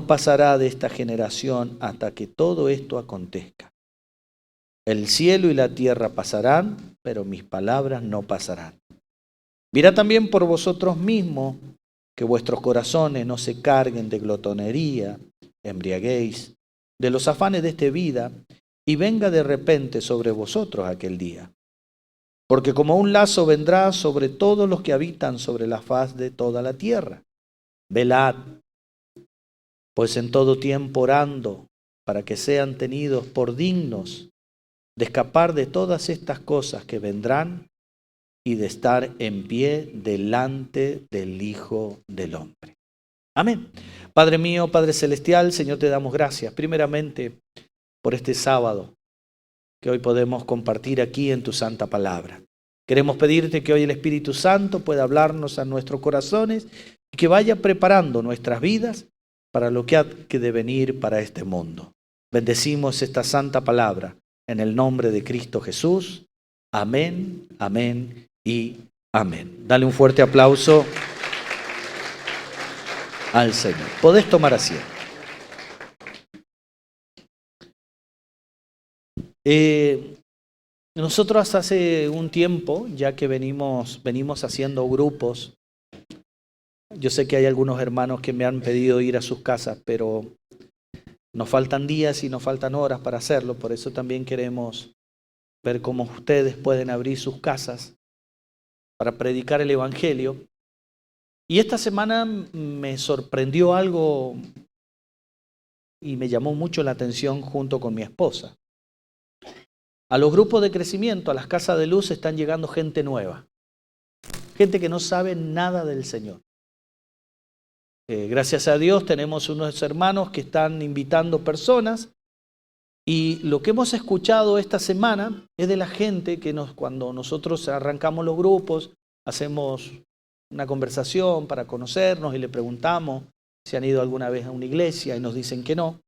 no pasará de esta generación hasta que todo esto acontezca. El cielo y la tierra pasarán, pero mis palabras no pasarán. Mirad también por vosotros mismos que vuestros corazones no se carguen de glotonería, embriaguéis, de los afanes de esta vida, y venga de repente sobre vosotros aquel día. Porque como un lazo vendrá sobre todos los que habitan sobre la faz de toda la tierra. Velad, pues en todo tiempo orando, para que sean tenidos por dignos de escapar de todas estas cosas que vendrán y de estar en pie delante del Hijo del Hombre. Amén. Padre mío, Padre Celestial, Señor, te damos gracias primeramente por este sábado que hoy podemos compartir aquí en tu santa palabra. Queremos pedirte que hoy el Espíritu Santo pueda hablarnos a nuestros corazones y que vaya preparando nuestras vidas para lo que ha de venir para este mundo. Bendecimos esta santa palabra en el nombre de Cristo Jesús. Amén, amén y amén. Dale un fuerte aplauso al Señor. Podés tomar asiento. Nosotros hace un tiempo, ya que venimos haciendo grupos, yo sé que hay algunos hermanos que me han pedido ir a sus casas, pero nos faltan días y nos faltan horas para hacerlo, por eso también queremos ver cómo ustedes pueden abrir sus casas para predicar el Evangelio. Y esta semana me sorprendió algo y me llamó mucho la atención junto con mi esposa. A los grupos de crecimiento, a las casas de luz, están llegando gente nueva. Gente que no sabe nada del Señor. Gracias a Dios tenemos unos hermanos que están invitando personas. Y lo que hemos escuchado esta semana es de la gente que cuando nosotros arrancamos los grupos, hacemos una conversación para conocernos y le preguntamos si han ido alguna vez a una iglesia y nos dicen que no.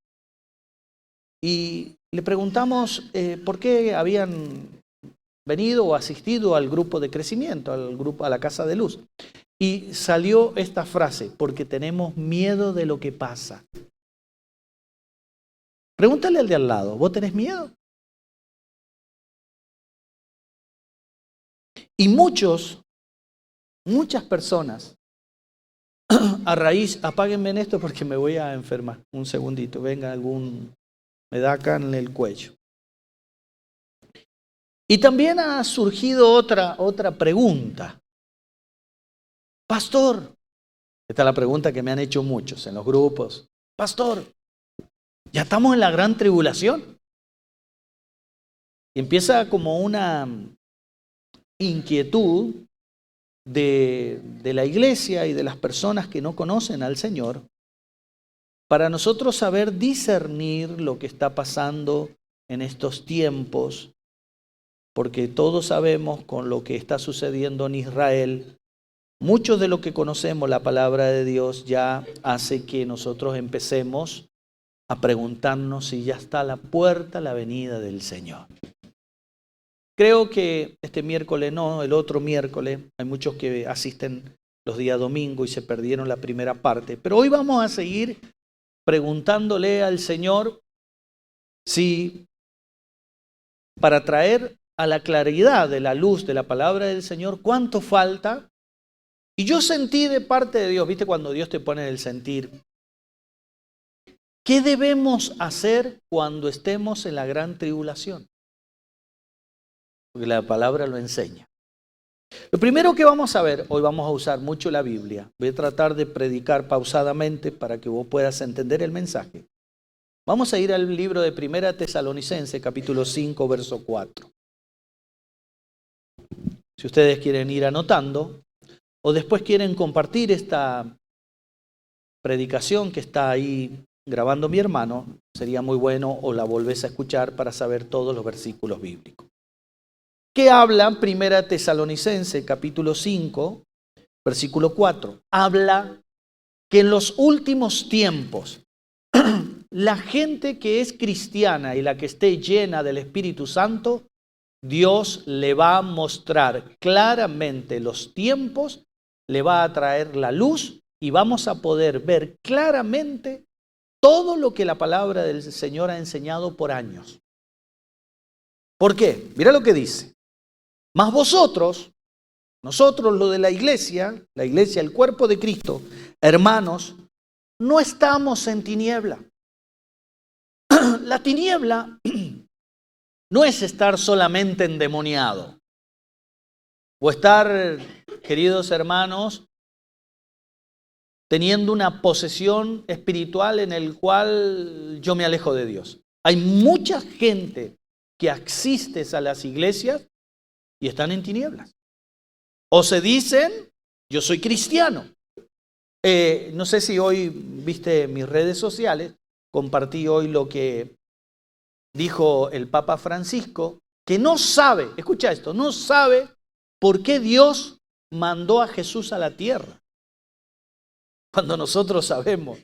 Y le preguntamos por qué habían venido o asistido al grupo de crecimiento, a la casa de luz. Y salió esta frase: porque tenemos miedo de lo que pasa. Pregúntale al de al lado, ¿vos tenés miedo? Y muchas personas, apáguenme en esto porque me voy a enfermar. Un segundito, venga me da acá en el cuello. Y también ha surgido otra pregunta. Pastor, esta es la pregunta que me han hecho muchos en los grupos. Pastor, ¿ya estamos en la gran tribulación? Y empieza como una inquietud de la iglesia y de las personas que no conocen al Señor, para nosotros saber discernir lo que está pasando en estos tiempos, porque todos sabemos con lo que está sucediendo en Israel, mucho de lo que conocemos la palabra de Dios ya hace que nosotros empecemos a preguntarnos si ya está a la puerta la venida del Señor. Creo que este miércoles no, el otro miércoles, hay muchos que asisten los días domingo y se perdieron la primera parte, pero hoy vamos a seguir preguntándole al Señor si para traer a la claridad de la luz de la palabra del Señor, ¿cuánto falta? Y yo sentí de parte de Dios, ¿viste cuando Dios te pone en el sentir? ¿Qué debemos hacer cuando estemos en la gran tribulación? Porque la palabra lo enseña. Lo primero que vamos a ver, hoy vamos a usar mucho la Biblia. Voy a tratar de predicar pausadamente para que vos puedas entender el mensaje. Vamos a ir al libro de 1 Tesalonicenses, capítulo 5, verso 4. Si ustedes quieren ir anotando o después quieren compartir esta predicación que está ahí grabando mi hermano, sería muy bueno, o la volvés a escuchar para saber todos los versículos bíblicos. ¿Qué habla 1 Tesalonicenses capítulo 5, versículo 4? Habla que en los últimos tiempos la gente que es cristiana y la que esté llena del Espíritu Santo, Dios le va a mostrar claramente los tiempos, le va a traer la luz y vamos a poder ver claramente todo lo que la palabra del Señor ha enseñado por años. ¿Por qué? Mira lo que dice. Mas vosotros, nosotros lo de la iglesia, el cuerpo de Cristo, hermanos, no estamos en tiniebla. La tiniebla no es estar solamente endemoniado o estar, queridos hermanos, teniendo una posesión espiritual en el cual yo me alejo de Dios. Hay mucha gente que asiste a las iglesias y están en tinieblas. O se dicen, yo soy cristiano. No sé si hoy viste mis redes sociales, compartí hoy lo que dijo el Papa Francisco, que no sabe, escucha esto, no sabe por qué Dios mandó a Jesús a la tierra. Cuando nosotros sabemos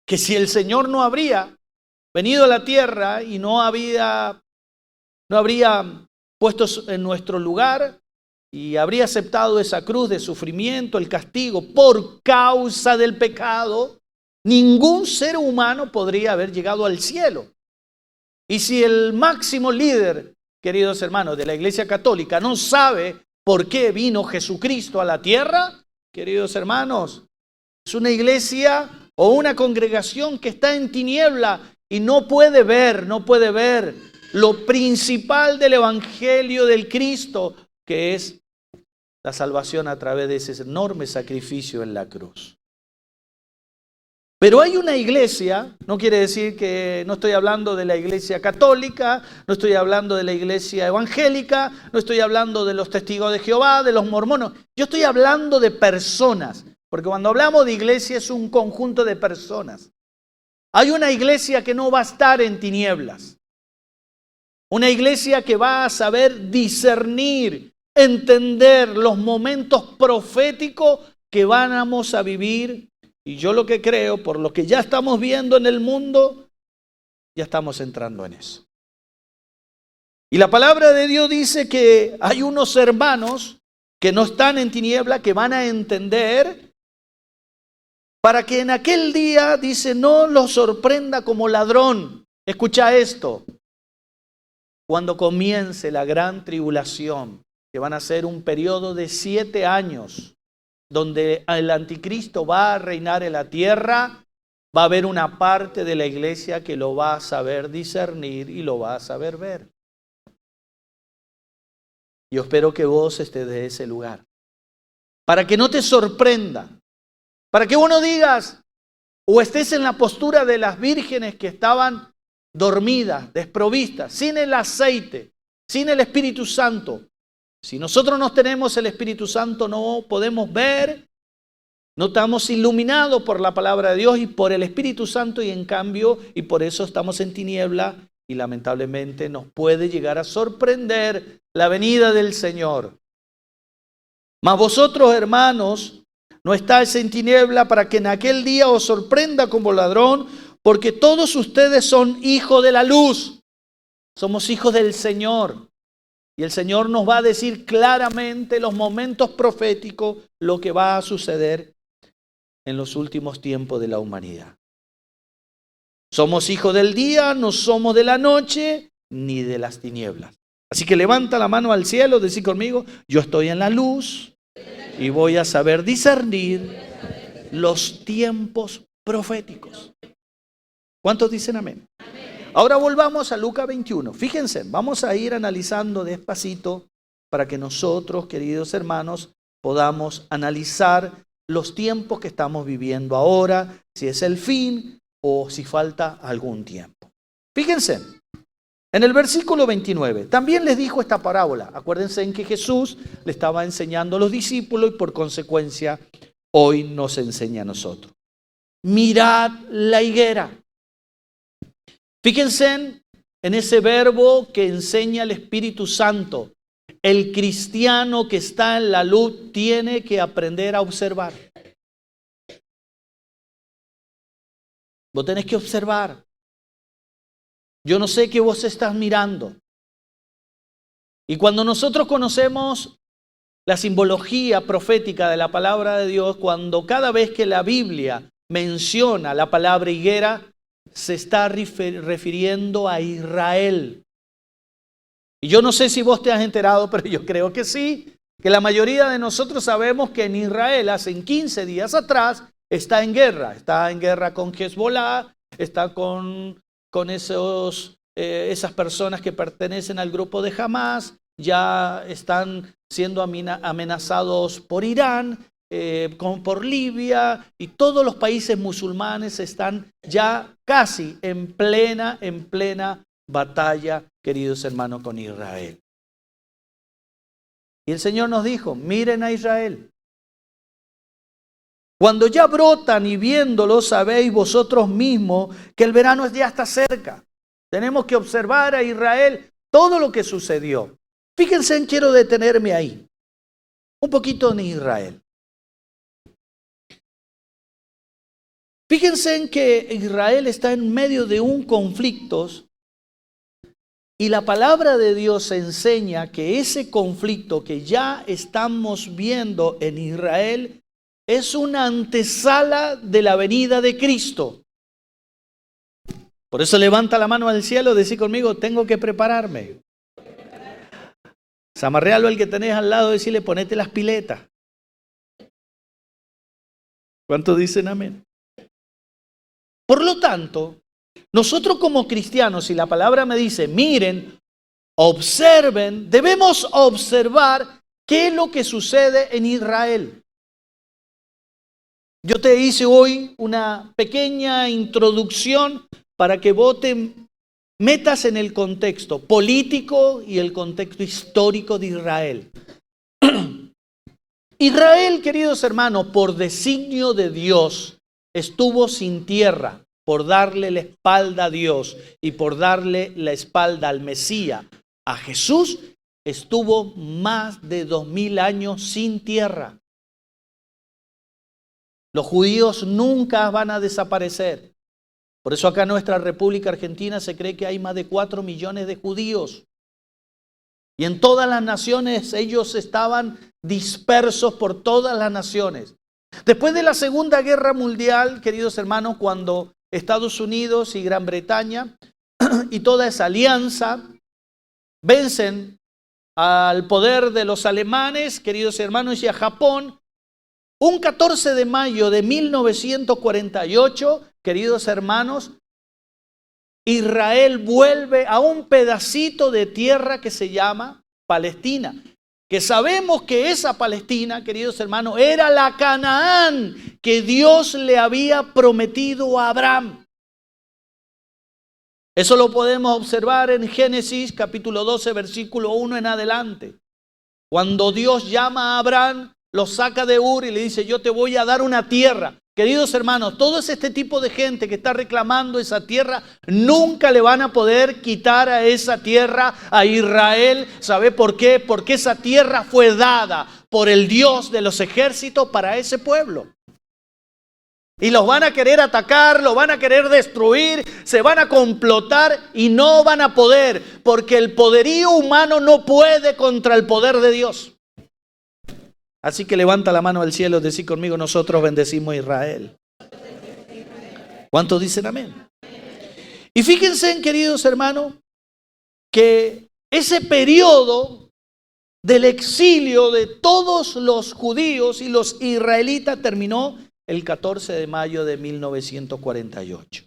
que si el Señor no habría venido a la tierra y no habría puesto en nuestro lugar y habría aceptado esa cruz de sufrimiento, el castigo por causa del pecado, ningún ser humano podría haber llegado al cielo. Y si el máximo líder, queridos hermanos, de la Iglesia Católica no sabe por qué vino Jesucristo a la tierra, queridos hermanos, es una iglesia o una congregación que está en tiniebla y no puede ver lo principal del Evangelio del Cristo, que es la salvación a través de ese enorme sacrificio en la cruz. Pero hay una iglesia, no quiere decir que no estoy hablando de la iglesia católica, no estoy hablando de la iglesia evangélica, no estoy hablando de los testigos de Jehová, de los mormones, yo estoy hablando de personas, porque cuando hablamos de iglesia es un conjunto de personas. Hay una iglesia que no va a estar en tinieblas, una iglesia que va a saber discernir, entender los momentos proféticos que vamos a vivir. Y yo lo que creo, por lo que ya estamos viendo en el mundo, ya estamos entrando en eso. Y la palabra de Dios dice que hay unos hermanos que no están en tiniebla, que van a entender, para que en aquel día, dice, no los sorprenda como ladrón. Escucha esto. Cuando comience la gran tribulación, que van a ser un periodo de 7 años, donde el anticristo va a reinar en la tierra, va a haber una parte de la iglesia que lo va a saber discernir y lo va a saber ver. Yo espero que vos estés de ese lugar, para que no te sorprenda, para que vos no digas o estés en la postura de las vírgenes que estaban dormidas, desprovistas, sin el aceite, sin el Espíritu Santo. Si nosotros no tenemos el Espíritu Santo, no podemos ver, no estamos iluminados por la palabra de Dios y por el Espíritu Santo, y en cambio, y por eso estamos en tiniebla, y lamentablemente nos puede llegar a sorprender la venida del Señor. Mas vosotros, hermanos, no estáis en tiniebla para que en aquel día os sorprenda como ladrón, porque todos ustedes son hijos de la luz, somos hijos del Señor. Y el Señor nos va a decir claramente los momentos proféticos, lo que va a suceder en los últimos tiempos de la humanidad. Somos hijos del día, no somos de la noche ni de las tinieblas. Así que levanta la mano al cielo, decí conmigo, yo estoy en la luz y voy a saber discernir los tiempos proféticos. ¿Cuántos dicen amén? Ahora volvamos a Lucas 21. Fíjense, vamos a ir analizando despacito para que nosotros, queridos hermanos, podamos analizar los tiempos que estamos viviendo ahora, si es el fin o si falta algún tiempo. Fíjense, en el versículo 29, también les dijo esta parábola. Acuérdense en que Jesús le estaba enseñando a los discípulos y por consecuencia hoy nos enseña a nosotros. Mirad la higuera. Fíjense en ese verbo que enseña el Espíritu Santo. El cristiano que está en la luz tiene que aprender a observar. Vos tenés que observar. Yo no sé qué vos estás mirando. Y cuando nosotros conocemos la simbología profética de la palabra de Dios, cuando cada vez que la Biblia menciona la palabra higuera, se está refiriendo a Israel. Y yo no sé si vos te has enterado, pero yo creo que sí, que la mayoría de nosotros sabemos que en Israel, hace 15 días atrás, está en guerra con Hezbollah, está con esas personas que pertenecen al grupo de Hamas, ya están siendo amenazados por Irán, por Libia, y todos los países musulmanes están ya casi en plena batalla, queridos hermanos, con Israel. Y el Señor nos dijo, miren a Israel. Cuando ya brotan y viéndolo, sabéis vosotros mismos que el verano ya está cerca. Tenemos que observar a Israel todo lo que sucedió. Fíjense, quiero detenerme ahí, un poquito en Israel. Fíjense en que Israel está en medio de un conflicto y la palabra de Dios enseña que ese conflicto que ya estamos viendo en Israel es una antesala de la venida de Cristo. Por eso levanta la mano al cielo y decí conmigo, tengo que prepararme. Zamarrealo al que tenés al lado y decirle, ponete las piletas. ¿Cuántos dicen amén? Por lo tanto, nosotros como cristianos, si la palabra me dice, miren, observen, debemos observar qué es lo que sucede en Israel. Yo te hice hoy una pequeña introducción para que vos te metas en el contexto político y el contexto histórico de Israel. Israel, queridos hermanos, por designio de Dios, estuvo sin tierra por darle la espalda a Dios y por darle la espalda al Mesías, a Jesús, estuvo más de 2000 años sin tierra. Los judíos nunca van a desaparecer. Por eso acá en nuestra República Argentina se cree que hay más de 4 millones de judíos. Y en todas las naciones ellos estaban dispersos por todas las naciones. Después de la Segunda Guerra Mundial, queridos hermanos, cuando Estados Unidos y Gran Bretaña y toda esa alianza vencen al poder de los alemanes, queridos hermanos, y a Japón, un 14 de mayo de 1948, queridos hermanos, Israel vuelve a un pedacito de tierra que se llama Palestina. Que sabemos que esa Palestina, queridos hermanos, era la Canaán que Dios le había prometido a Abraham. Eso lo podemos observar en Génesis capítulo 12, versículo 1 en adelante. Cuando Dios llama a Abraham, lo saca de Ur y le dice, yo te voy a dar una tierra. Queridos hermanos, todo este tipo de gente que está reclamando esa tierra, nunca le van a poder quitar a esa tierra a Israel. ¿Sabe por qué? Porque esa tierra fue dada por el Dios de los ejércitos para ese pueblo. Y los van a querer atacar, los van a querer destruir, se van a complotar y no van a poder, porque el poderío humano no puede contra el poder de Dios. Así que levanta la mano al cielo y decí conmigo, nosotros bendecimos a Israel. ¿Cuántos dicen amén? Y fíjense, queridos hermanos, que ese periodo del exilio de todos los judíos y los israelitas terminó el 14 de mayo de 1948.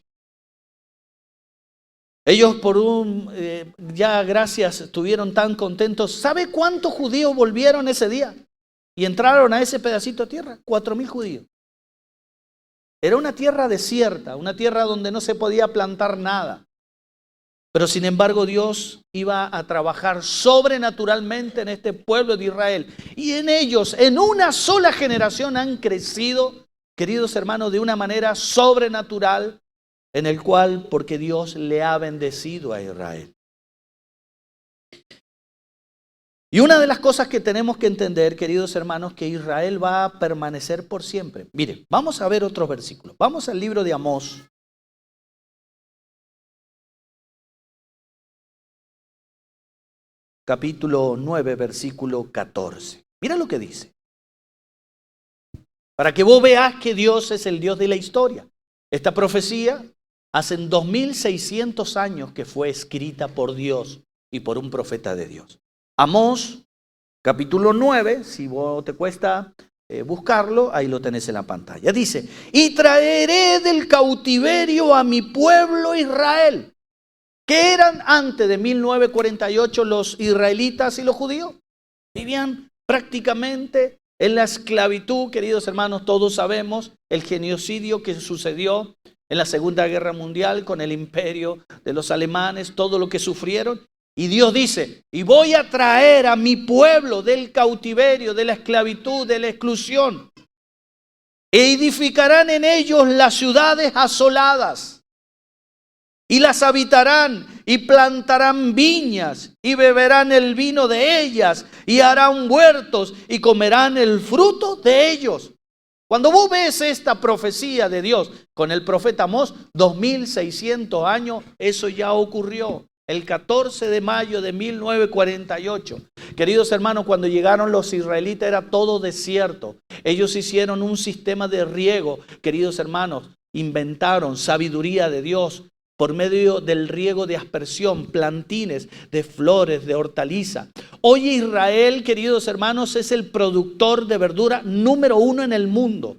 Ellos ya gracias, estuvieron tan contentos. ¿Sabe cuántos judíos volvieron ese día? Y entraron a ese pedacito de tierra, 4,000 judíos. Era una tierra desierta, una tierra donde no se podía plantar nada. Pero sin embargo Dios iba a trabajar sobrenaturalmente en este pueblo de Israel. Y en ellos, en una sola generación han crecido, queridos hermanos, de una manera sobrenatural, en el cual, porque Dios le ha bendecido a Israel. Y una de las cosas que tenemos que entender, queridos hermanos, que Israel va a permanecer por siempre. Miren, vamos a ver otros versículos. Vamos al libro de Amós. Capítulo 9, versículo 14. Mira lo que dice. Para que vos veas que Dios es el Dios de la historia. Esta profecía Hace 2600 años que fue escrita por Dios y por un profeta de Dios. Amós, capítulo 9, si vos te cuesta buscarlo, ahí lo tenés en la pantalla. Dice, y traeré del cautiverio a mi pueblo Israel, que eran antes de 1948 los israelitas y los judíos. Vivían prácticamente en la esclavitud, queridos hermanos, todos sabemos el genocidio que sucedió en la Segunda Guerra Mundial con el imperio de los alemanes, todo lo que sufrieron. Y Dios dice, y voy a traer a mi pueblo del cautiverio, de la esclavitud, de la exclusión. E edificarán en ellos las ciudades asoladas. Y las habitarán y plantarán viñas y beberán el vino de ellas y harán huertos y comerán el fruto de ellos. Cuando vos ves esta profecía de Dios con el profeta Amós, 2600 años, eso ya ocurrió. El 14 de mayo de 1948. Queridos hermanos, cuando llegaron los israelitas era todo desierto. Ellos hicieron un sistema de riego. Queridos hermanos, inventaron sabiduría de Dios por medio del riego de aspersión, plantines de flores, de hortaliza. Hoy Israel, queridos hermanos, es el productor de verdura número 1 en el mundo.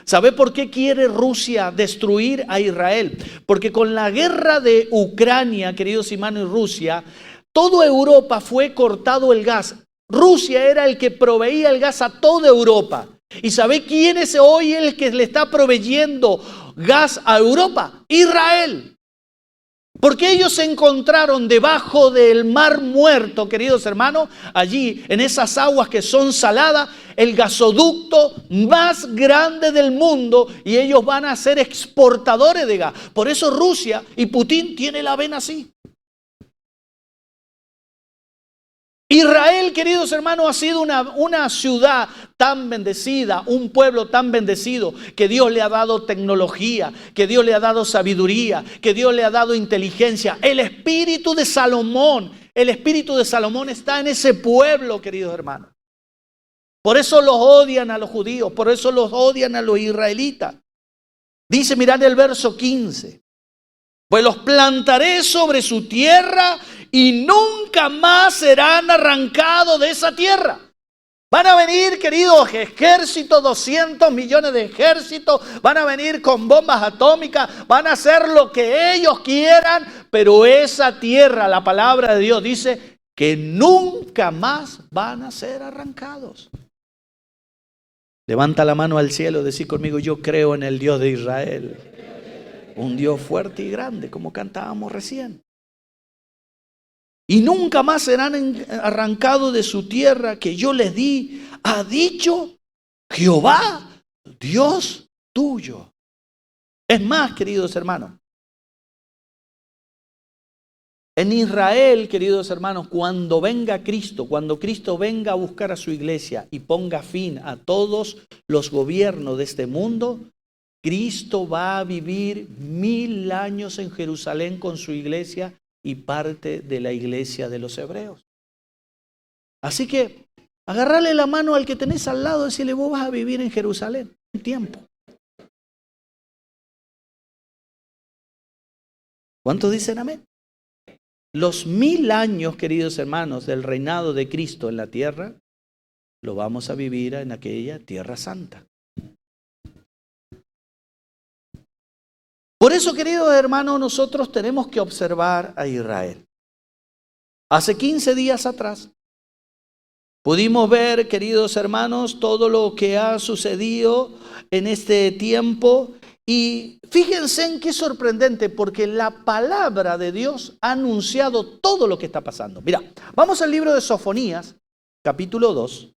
¿Sabe por qué quiere Rusia destruir a Israel? Porque con la guerra de Ucrania, queridos hermanos, y Rusia, toda Europa fue cortado el gas. Rusia era el que proveía el gas a toda Europa. ¿Y sabe quién es hoy el que le está proveyendo gas a Europa? Israel. Porque ellos se encontraron debajo del mar muerto, queridos hermanos, allí en esas aguas que son saladas, el gasoducto más grande del mundo, y ellos van a ser exportadores de gas. Por eso Rusia y Putin tiene la vena así. Israel, queridos hermanos, ha sido una ciudad tan bendecida, un pueblo tan bendecido, que Dios le ha dado tecnología, que Dios le ha dado sabiduría, que Dios le ha dado inteligencia. El espíritu de Salomón está en ese pueblo, queridos hermanos. Por eso los odian a los judíos, por eso los odian a los israelitas. Dice, mirad el verso 15. Pues los plantaré sobre su tierra y nunca más serán arrancados de esa tierra. Van a venir, queridos ejércitos, 200 millones de ejércitos, van a venir con bombas atómicas, van a hacer lo que ellos quieran, pero esa tierra, la palabra de Dios dice que nunca más van a ser arrancados. Levanta la mano al cielo, decí conmigo, yo creo en el Dios de Israel. Un Dios fuerte y grande, como cantábamos recién. Y nunca más serán arrancados de su tierra que yo les di, ha dicho Jehová, Dios tuyo. Es más, queridos hermanos, en Israel, queridos hermanos, cuando venga Cristo, cuando Cristo venga a buscar a su iglesia y ponga fin a todos los gobiernos de este mundo, Cristo va a vivir 1000 años en Jerusalén con su iglesia y parte de la iglesia de los hebreos. Así que agarrarle la mano al que tenés al lado y decirle, vos vas a vivir en Jerusalén un tiempo. ¿Cuántos dicen amén? Los 1000 años, queridos hermanos, del reinado de Cristo en la tierra, lo vamos a vivir en aquella tierra santa. Por eso, queridos hermanos, nosotros tenemos que observar a Israel. Hace 15 días atrás pudimos ver, queridos hermanos, todo lo que ha sucedido en este tiempo. Y fíjense en qué sorprendente, porque la palabra de Dios ha anunciado todo lo que está pasando. Mira, vamos al libro de Sofonías, capítulo 2.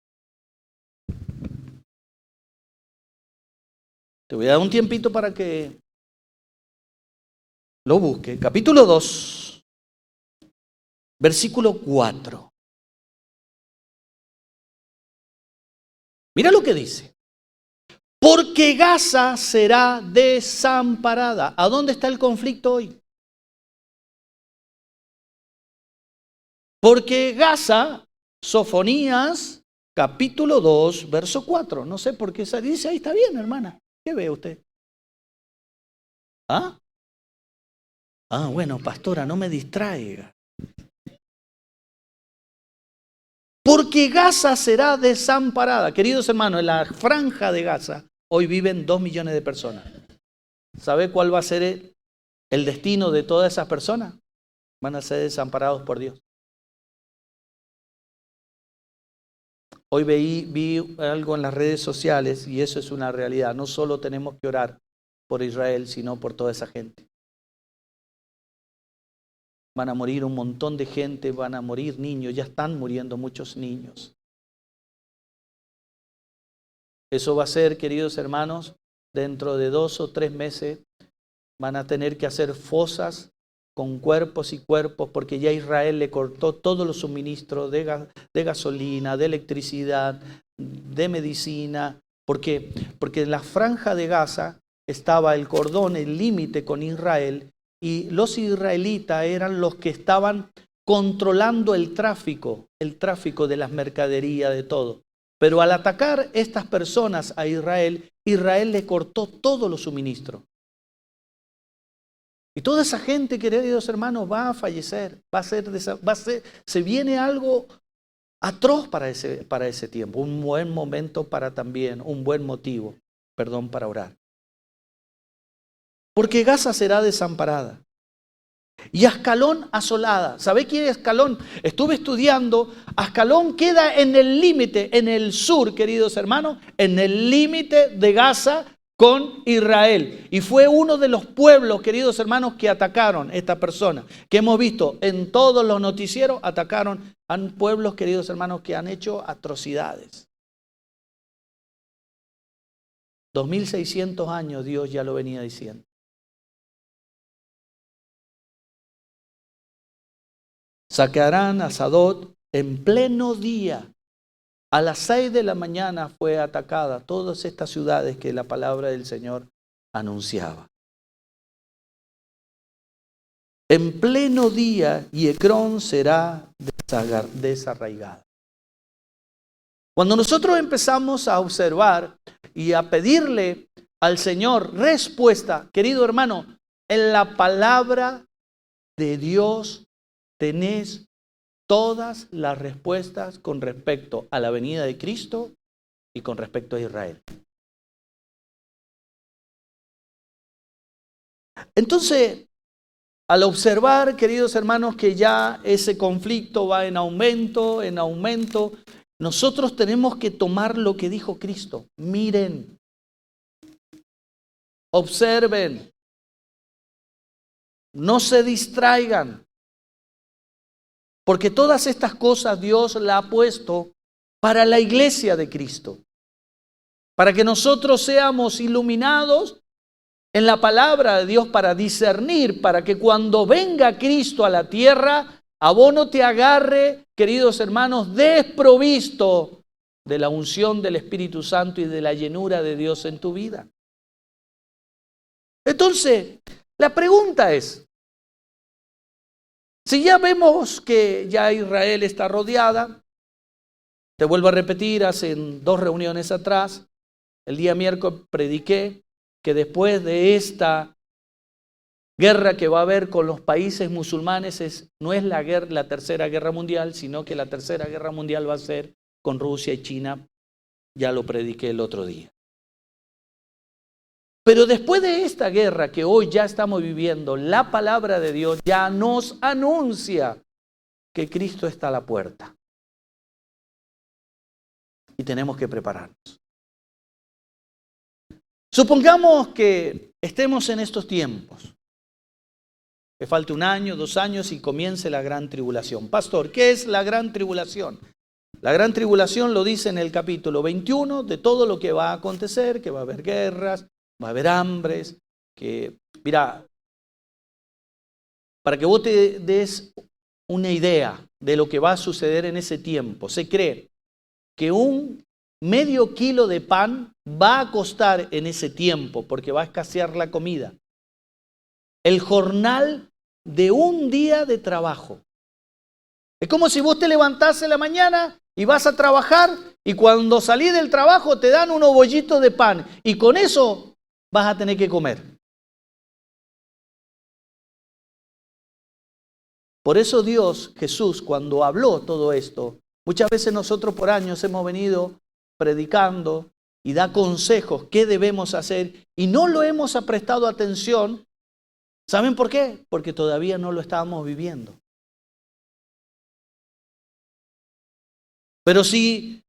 Te voy a dar un tiempito para que lo busque. Capítulo 2, versículo 4. Mira lo que dice. Porque Gaza será desamparada. ¿A dónde está el conflicto hoy? Porque Gaza, Sofonías, capítulo 2, verso 4. No sé por qué se dice, ahí está bien, hermana. ¿Qué ve usted? ¿Ah? Bueno, pastora, no me distraiga. Porque Gaza será desamparada. Queridos hermanos, en la franja de Gaza hoy viven 2 millones de personas. ¿Sabe cuál va a ser el destino de todas esas personas? Van a ser desamparados por Dios. Hoy vi algo en las redes sociales y eso es una realidad. No solo tenemos que orar por Israel, sino por toda esa gente. Van a morir un montón de gente, van a morir niños, ya están muriendo muchos niños. Eso va a ser, queridos hermanos, dentro de 2 o 3 meses van a tener que hacer fosas con cuerpos y cuerpos, porque ya Israel le cortó todos los suministros de gasolina, de electricidad, de medicina. ¿Por qué? Porque en la franja de Gaza estaba el cordón, el límite con Israel, y los israelitas eran los que estaban controlando el tráfico de las mercaderías, de todo. Pero al atacar estas personas a Israel, Israel le cortó todos los suministros. Y toda esa gente, queridos hermanos, va a fallecer, se viene algo atroz para ese tiempo, un buen momento para también, un buen motivo, para orar. Porque Gaza será desamparada y Ascalón asolada. ¿Sabe quién es Ascalón? Estuve estudiando. Ascalón queda en el límite, en el sur, queridos hermanos, en el límite de Gaza con Israel. Y fue uno de los pueblos, queridos hermanos, que atacaron a esta persona. Que hemos visto en todos los noticieros, atacaron a pueblos, queridos hermanos, que han hecho atrocidades. 2600 años Dios ya lo venía diciendo. Sacarán a Sadot en pleno día. A las 6 de la mañana fue atacada todas estas ciudades que la palabra del Señor anunciaba. En pleno día, y Ecrón será desarraigada. Cuando nosotros empezamos a observar y a pedirle al Señor respuesta, querido hermano, en la palabra de Dios tenés todas las respuestas con respecto a la venida de Cristo y con respecto a Israel. Entonces, al observar, queridos hermanos, que ya ese conflicto va en aumento, nosotros tenemos que tomar lo que dijo Cristo. Miren, observen, no se distraigan. Porque todas estas cosas Dios las ha puesto para la iglesia de Cristo. Para que nosotros seamos iluminados en la palabra de Dios para discernir, para que cuando venga Cristo a la tierra, a vos no te agarre, queridos hermanos, desprovisto de la unción del Espíritu Santo y de la llenura de Dios en tu vida. Entonces, la pregunta es, si ya vemos que ya Israel está rodeada, te vuelvo a repetir, hace 2 reuniones atrás, el día miércoles prediqué que después de esta guerra que va a haber con los países musulmanes, no es la tercera guerra mundial, sino que la tercera guerra mundial va a ser con Rusia y China. Ya lo prediqué el otro día. Pero después de esta guerra que hoy ya estamos viviendo, la palabra de Dios ya nos anuncia que Cristo está a la puerta. Y tenemos que prepararnos. Supongamos que estemos en estos tiempos. Que falte 1 año, 2 años y comience la gran tribulación. Pastor, ¿qué es la gran tribulación? La gran tribulación lo dice en el capítulo 21 de todo lo que va a acontecer, que va a haber guerras, va a haber hambres, que, mira, para que vos te des una idea de lo que va a suceder en ese tiempo, se cree que un medio kilo de pan va a costar en ese tiempo, porque va a escasear la comida, el jornal de un día de trabajo. Es como si vos te levantás en la mañana y vas a trabajar y cuando salís del trabajo te dan unos bollitos de pan y con eso vas a tener que comer. Por eso Dios, Jesús, cuando habló todo esto, muchas veces nosotros por años hemos venido predicando y da consejos qué debemos hacer y no lo hemos prestado atención. ¿Saben por qué? Porque todavía no lo estábamos viviendo. Pero si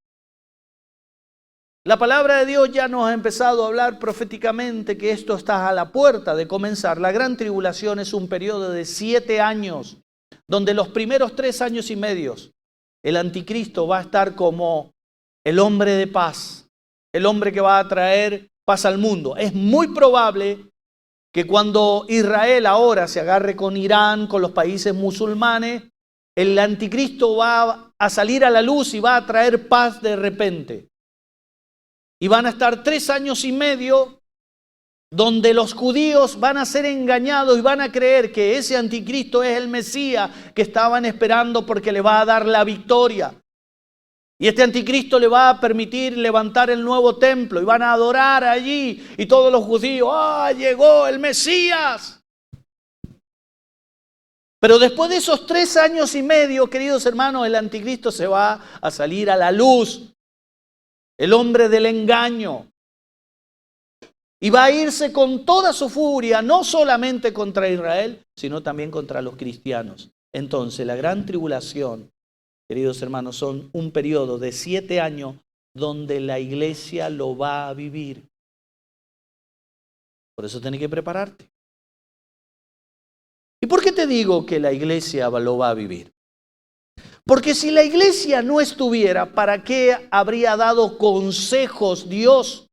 la palabra de Dios ya nos ha empezado a hablar proféticamente que esto está a la puerta de comenzar, la gran tribulación es un periodo de 7 años, donde los primeros 3 años y medio el anticristo va a estar como el hombre de paz, el hombre que va a traer paz al mundo. Es muy probable que cuando Israel ahora se agarre con Irán, con los países musulmanes, el anticristo va a salir a la luz y va a traer paz de repente. Y van a estar 3 años y medio donde los judíos van a ser engañados y van a creer que ese anticristo es el Mesías que estaban esperando porque le va a dar la victoria. Y este anticristo le va a permitir levantar el nuevo templo y van a adorar allí. Y todos los judíos, ¡ah, llegó el Mesías! Pero después de esos 3 años y medio, queridos hermanos, el anticristo se va a salir a la luz. El hombre del engaño. Y va a irse con toda su furia, no solamente contra Israel, sino también contra los cristianos. Entonces, la gran tribulación, queridos hermanos, son un periodo de 7 años donde la iglesia lo va a vivir. Por eso tienes que prepararte. ¿Y por qué te digo que la iglesia lo va a vivir? Porque si la iglesia no estuviera, ¿para qué habría dado consejos Dios?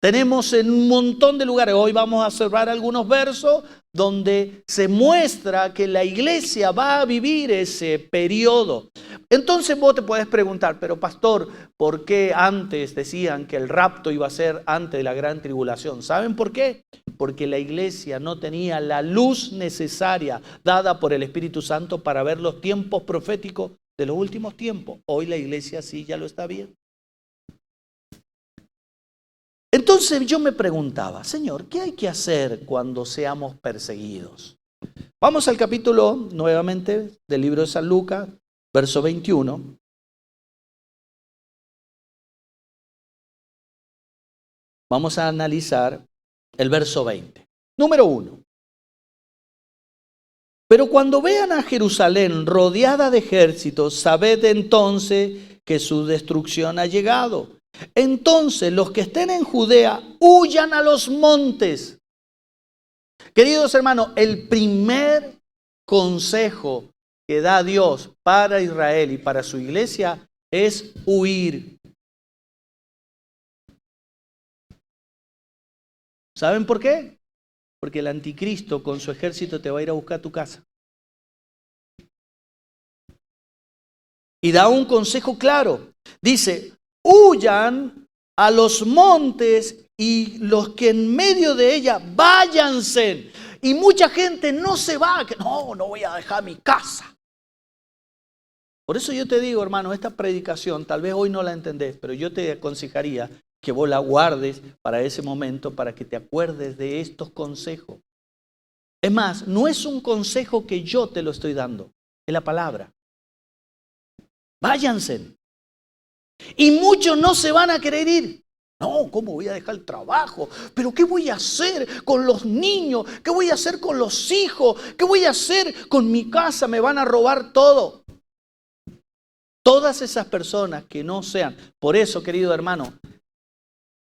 Tenemos en un montón de lugares, hoy vamos a observar algunos versos donde se muestra que la iglesia va a vivir ese periodo. Entonces vos te puedes preguntar, pero pastor, ¿por qué antes decían que el rapto iba a ser antes de la gran tribulación? ¿Saben por qué? Porque la iglesia no tenía la luz necesaria dada por el Espíritu Santo para ver los tiempos proféticos de los últimos tiempos. Hoy la iglesia sí ya lo está viendo. Entonces yo me preguntaba, Señor, ¿qué hay que hacer cuando seamos perseguidos? Vamos al capítulo nuevamente del libro de San Lucas, verso 21. Vamos a analizar el verso 20. Número 1. Pero cuando vean a Jerusalén rodeada de ejércitos, sabed entonces que su destrucción ha llegado. Entonces los que estén en Judea huyan a los montes. Queridos hermanos, el primer consejo que da Dios para Israel y para su iglesia es huir. ¿Saben por qué? Porque el anticristo con su ejército te va a ir a buscar a tu casa. Y da un consejo claro. Dice, huyan a los montes y los que en medio de ella váyanse. Y mucha gente no se va, que no voy a dejar mi casa. Por eso yo te digo, hermano, esta predicación, tal vez hoy no la entendés, pero yo te aconsejaría que vos la guardes para ese momento, para que te acuerdes de estos consejos. Es más, no es un consejo que yo te lo estoy dando, es la palabra. Váyanse. Y muchos no se van a querer ir. No, ¿cómo voy a dejar el trabajo? ¿Pero qué voy a hacer con los niños? ¿Qué voy a hacer con los hijos? ¿Qué voy a hacer con mi casa? Me van a robar todo. Todas esas personas que no sean. Por eso, querido hermano,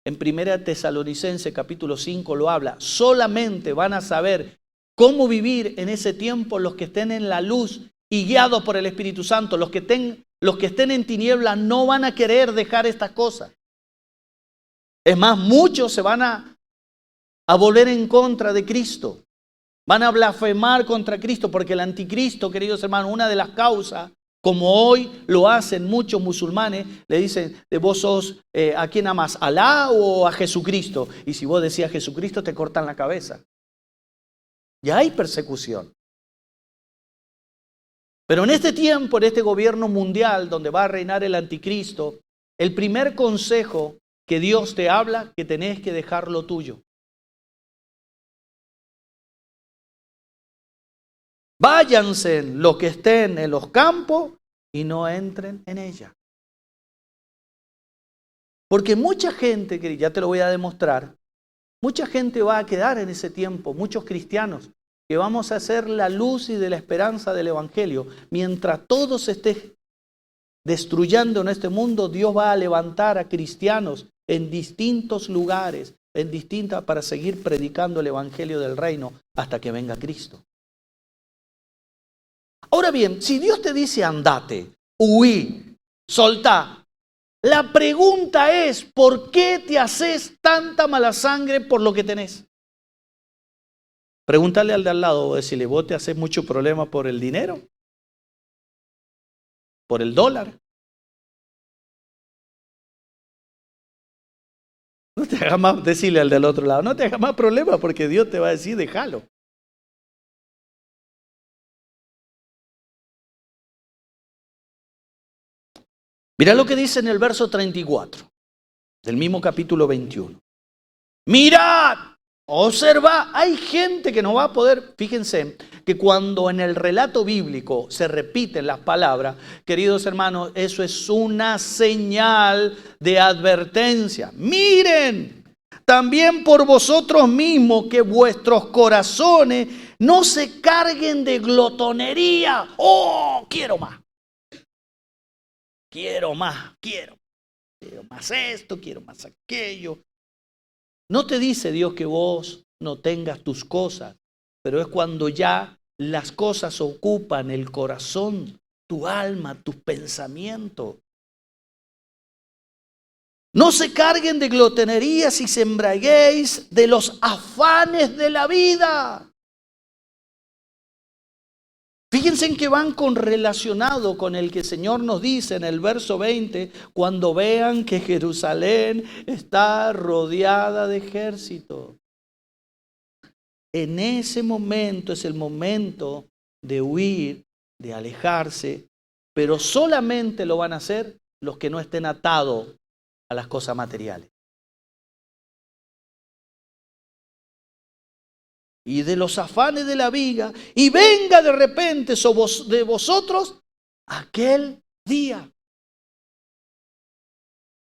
en 1 Tesalonicenses capítulo 5 lo habla. Solamente van a saber cómo vivir en ese tiempo los que estén en la luz y guiados por el Espíritu Santo. Los que estén en tinieblas no van a querer dejar estas cosas. Es más, muchos se van a volver en contra de Cristo. Van a blasfemar contra Cristo porque el anticristo, queridos hermanos, una de las causas, como hoy lo hacen muchos musulmanes, le dicen, vos sos, ¿a quién amás? ¿A Alá o a Jesucristo? Y si vos decís a Jesucristo, te cortan la cabeza. Ya hay persecución. Pero en este tiempo, en este gobierno mundial donde va a reinar el anticristo, el primer consejo que Dios te habla, que tenés que dejar lo tuyo. Váyanse los que estén en los campos y no entren en ella. Porque mucha gente, que ya te lo voy a demostrar, mucha gente va a quedar en ese tiempo, muchos cristianos, que vamos a ser la luz y de la esperanza del Evangelio. Mientras todo se esté destruyendo en este mundo, Dios va a levantar a cristianos en distintos lugares, para seguir predicando el Evangelio del reino hasta que venga Cristo. Ahora bien, si Dios te dice andate, huí, soltá, la pregunta es, ¿por qué te haces tanta mala sangre por lo que tenés? Pregúntale al de al lado, decirle, ¿vos te haces mucho problema por el dinero? ¿Por el dólar? No te hagas más, decirle al del otro lado, no te hagas más problema porque Dios te va a decir, déjalo. Mira lo que dice en el verso 34 del mismo capítulo 21. Mirad, observa, hay gente que no va a poder, fíjense, que cuando en el relato bíblico se repiten las palabras, queridos hermanos, eso es una señal de advertencia. Miren, también por vosotros mismos que vuestros corazones no se carguen de glotonería. Oh, quiero más. Quiero más, quiero más esto, quiero más aquello. No te dice Dios que vos no tengas tus cosas, pero es cuando ya las cosas ocupan el corazón, tu alma, tus pensamientos. No se carguen de glotonerías y se embriaguéis de los afanes de la vida. Fíjense en que van relacionado con el que el Señor nos dice en el verso 20, cuando vean que Jerusalén está rodeada de ejército. En ese momento es el momento de huir, de alejarse, pero solamente lo van a hacer los que no estén atados a las cosas materiales. Y de los afanes de la vida, y venga de repente de vosotros aquel día.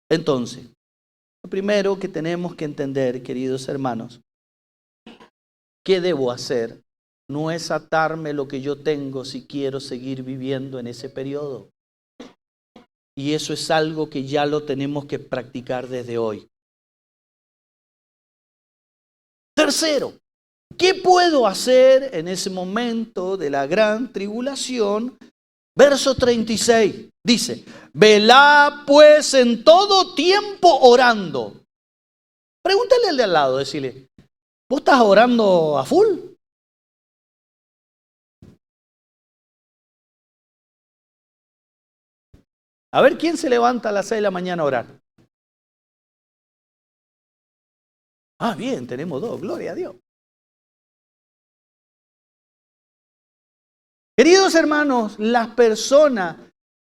Entonces, lo primero que tenemos que entender, queridos hermanos, ¿qué debo hacer? No es atarme lo que yo tengo si quiero seguir viviendo en ese periodo. Y eso es algo que ya lo tenemos que practicar desde hoy. Tercero, ¿qué puedo hacer en ese momento de la gran tribulación? Verso 36 dice, velad pues en todo tiempo orando. Pregúntale al de al lado, decirle, ¿vos estás orando a full? A ver, ¿quién se levanta a las 6 de la mañana a orar? Ah, bien, tenemos dos, gloria a Dios. Queridos hermanos, las personas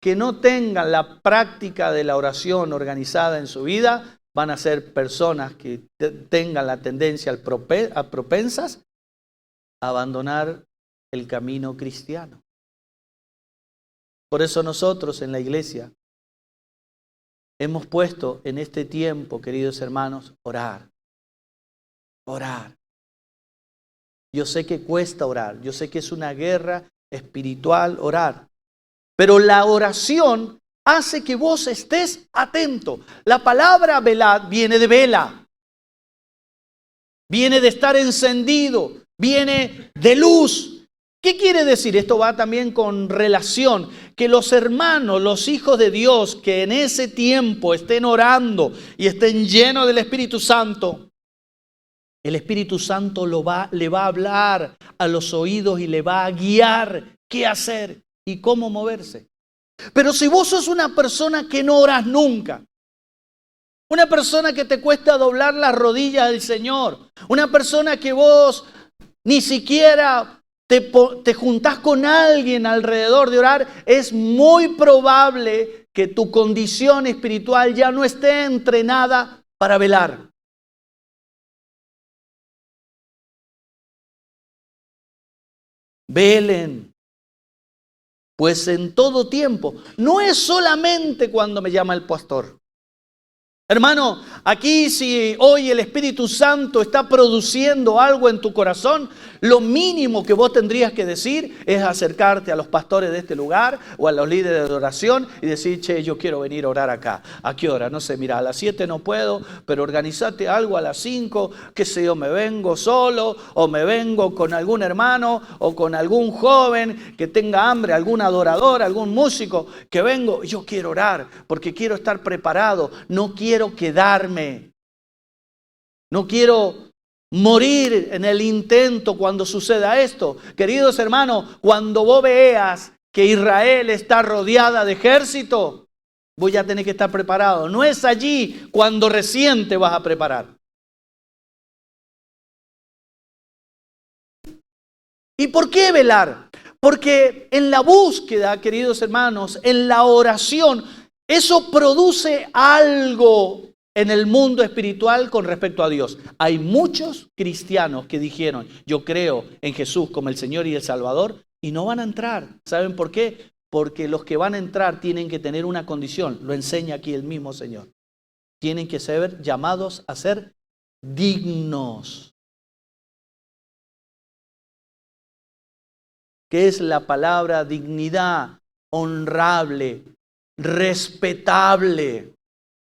que no tengan la práctica de la oración organizada en su vida van a ser personas que tengan la tendencia a propensas a abandonar el camino cristiano. Por eso nosotros en la iglesia hemos puesto en este tiempo, queridos hermanos, orar. Orar. Yo sé que cuesta orar, yo sé que es una guerra espiritual orar, pero la oración hace que vos estés atento. La palabra velad viene de vela, viene de estar encendido, viene de luz. ¿Qué quiere decir? Esto va también con relación, que los hermanos, los hijos de Dios, que en ese tiempo estén orando y estén llenos del Espíritu Santo, el Espíritu Santo le va a hablar a los oídos y le va a guiar qué hacer y cómo moverse. Pero si vos sos una persona que no orás nunca, una persona que te cuesta doblar las rodillas del Señor, una persona que vos ni siquiera te juntás con alguien alrededor de orar, es muy probable que tu condición espiritual ya no esté entrenada para velar. Velen, pues en todo tiempo. No es solamente cuando me llama el pastor. Hermano, aquí si hoy el Espíritu Santo está produciendo algo en tu corazón, lo mínimo que vos tendrías que decir es acercarte a los pastores de este lugar o a los líderes de oración y decir, che, yo quiero venir a orar acá. ¿A qué hora? No sé, mira, a las 7 no puedo, pero organizate algo a las 5, qué sé yo, me vengo solo o me vengo con algún hermano o con algún joven que tenga hambre, algún adorador, algún músico, que vengo, yo quiero orar porque quiero estar preparado, no quiero quedarme, no quiero morir en el intento cuando suceda esto. Queridos hermanos, cuando vos veas que Israel está rodeada de ejército, vos ya tenés que estar preparado. No es allí cuando recién te vas a preparar. ¿Y por qué velar? Porque en la búsqueda, queridos hermanos, en la oración, eso produce algo en el mundo espiritual con respecto a Dios. Hay muchos cristianos que dijeron, yo creo en Jesús como el Señor y el Salvador, y no van a entrar. ¿Saben por qué? Porque los que van a entrar tienen que tener una condición, lo enseña aquí el mismo Señor. Tienen que ser llamados a ser dignos. ¿Qué es la palabra dignidad? Honrable, respetable.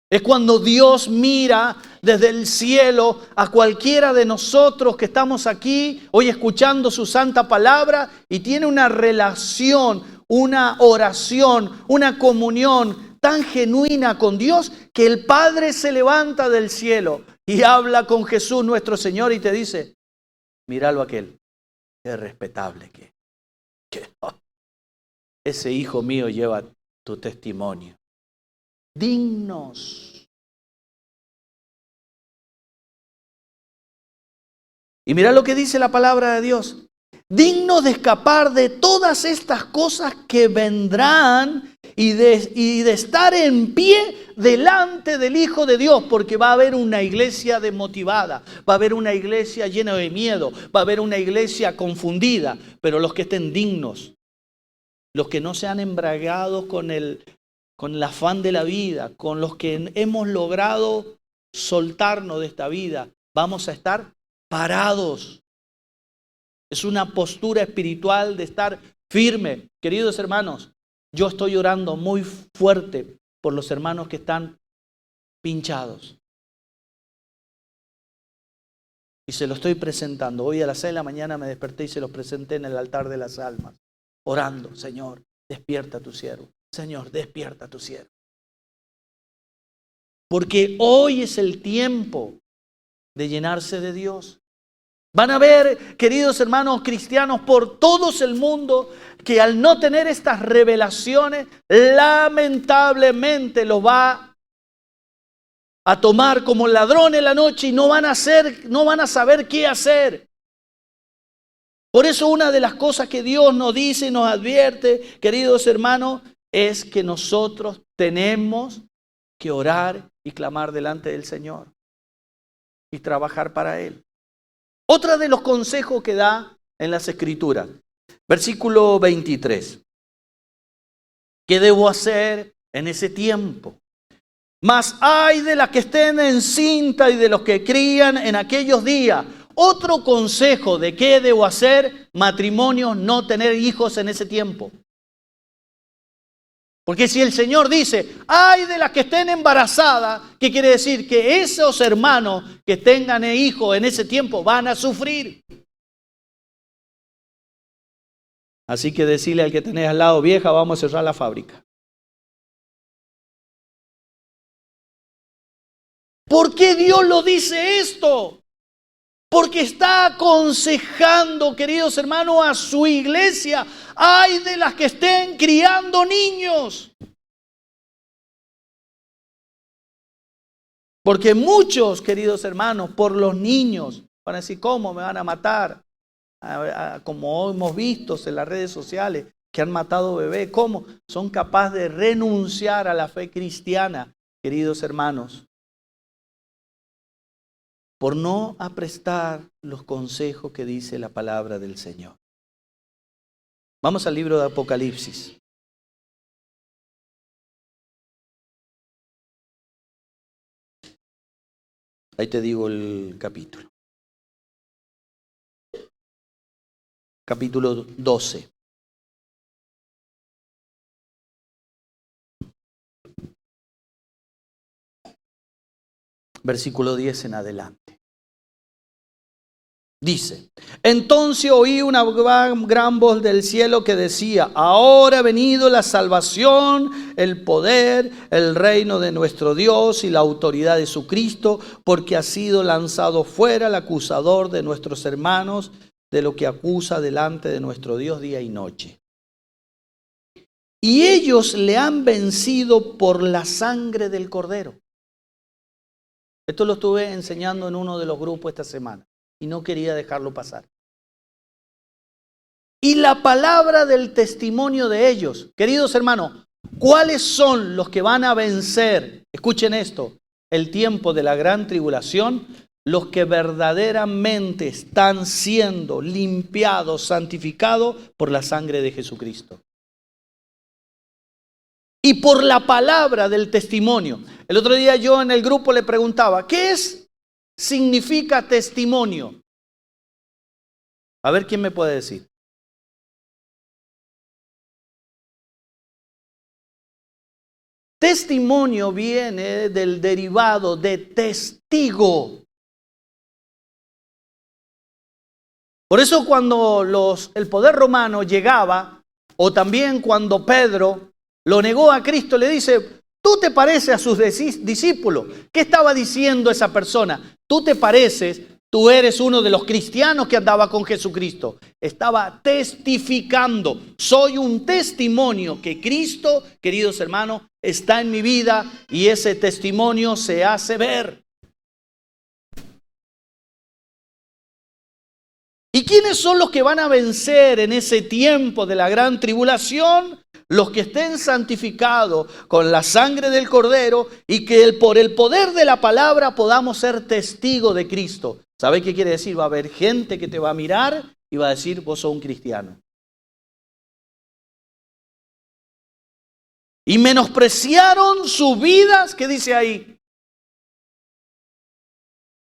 Es cuando Dios mira desde el cielo a cualquiera de nosotros que estamos aquí hoy escuchando su santa palabra y tiene una relación, una oración, una comunión tan genuina con Dios que el Padre se levanta del cielo y habla con Jesús nuestro Señor y te dice, míralo aquel, qué respetable que ese hijo mío lleva tu testimonio. Dignos. Y mira lo que dice la palabra de Dios. Dignos de escapar de todas estas cosas que vendrán y de estar en pie delante del Hijo de Dios, porque va a haber una iglesia desmotivada, va a haber una iglesia llena de miedo, va a haber una iglesia confundida, pero los que estén dignos, los que no se han embriagado con el afán de la vida, con los que hemos logrado soltarnos de esta vida, vamos a estar parados. Es una postura espiritual de estar firme. Queridos hermanos, yo estoy orando muy fuerte por los hermanos que están pinchados. Y se lo estoy presentando. Hoy a las 6 de la mañana me desperté y se los presenté en el altar de las almas. Orando, Señor, despierta a tu siervo. Señor, despierta a tu siervo. Porque hoy es el tiempo de llenarse de Dios. Van a ver, queridos hermanos cristianos, por todo el mundo, que al no tener estas revelaciones, lamentablemente los va a tomar como ladrón en la noche y no van a saber qué hacer. Por eso una de las cosas que Dios nos dice y nos advierte, queridos hermanos, es que nosotros tenemos que orar y clamar delante del Señor y trabajar para Él. Otra de los consejos que da en las Escrituras, versículo 23. ¿Qué debo hacer en ese tiempo? Mas ay de las que estén encinta y de los que crían en aquellos días. Otro consejo de qué debo hacer, matrimonios, no tener hijos en ese tiempo. Porque si el Señor dice, ay de las que estén embarazadas, ¿qué quiere decir? Que esos hermanos que tengan hijos en ese tiempo van a sufrir. Así que decirle al que tenés al lado, vieja, vamos a cerrar la fábrica. ¿Por qué Dios lo dice esto? Porque está aconsejando, queridos hermanos, a su iglesia. Ay de las que estén criando niños. Porque muchos, queridos hermanos, por los niños, van a decir, ¿cómo me van a matar? Como hemos visto en las redes sociales, que han matado bebés. ¿Cómo? Son capaces de renunciar a la fe cristiana, queridos hermanos, por no aprestar los consejos que dice la palabra del Señor. Vamos al libro de Apocalipsis. Ahí te digo el capítulo. Capítulo 12. Versículo 10 en adelante. Dice, entonces oí una gran voz del cielo que decía, ahora ha venido la salvación, el poder, el reino de nuestro Dios y la autoridad de su Cristo, porque ha sido lanzado fuera el acusador de nuestros hermanos, de lo que acusa delante de nuestro Dios día y noche. Y ellos le han vencido por la sangre del Cordero. Esto lo estuve enseñando en uno de los grupos esta semana. Y no quería dejarlo pasar. Y la palabra del testimonio de ellos. Queridos hermanos, ¿cuáles son los que van a vencer? Escuchen esto, el tiempo de la gran tribulación. Los que verdaderamente están siendo limpiados, santificados por la sangre de Jesucristo. Y por la palabra del testimonio. El otro día yo en el grupo le preguntaba, ¿qué significa testimonio? A ver quién me puede decir. Testimonio viene del derivado de testigo. Por eso cuando el poder romano llegaba, o también cuando Pedro lo negó a Cristo, le dice, tú te pareces a sus discípulos. ¿Qué estaba diciendo esa persona? Tú te pareces, tú eres uno de los cristianos que andaba con Jesucristo. Estaba testificando. Soy un testimonio que Cristo, queridos hermanos, está en mi vida y ese testimonio se hace ver. ¿Y quiénes son los que van a vencer en ese tiempo de la gran tribulación? Los que estén santificados con la sangre del Cordero y que por el poder de la palabra podamos ser testigos de Cristo. ¿Sabe qué quiere decir? Va a haber gente que te va a mirar y va a decir, vos sos un cristiano. Y menospreciaron sus vidas, ¿qué dice ahí?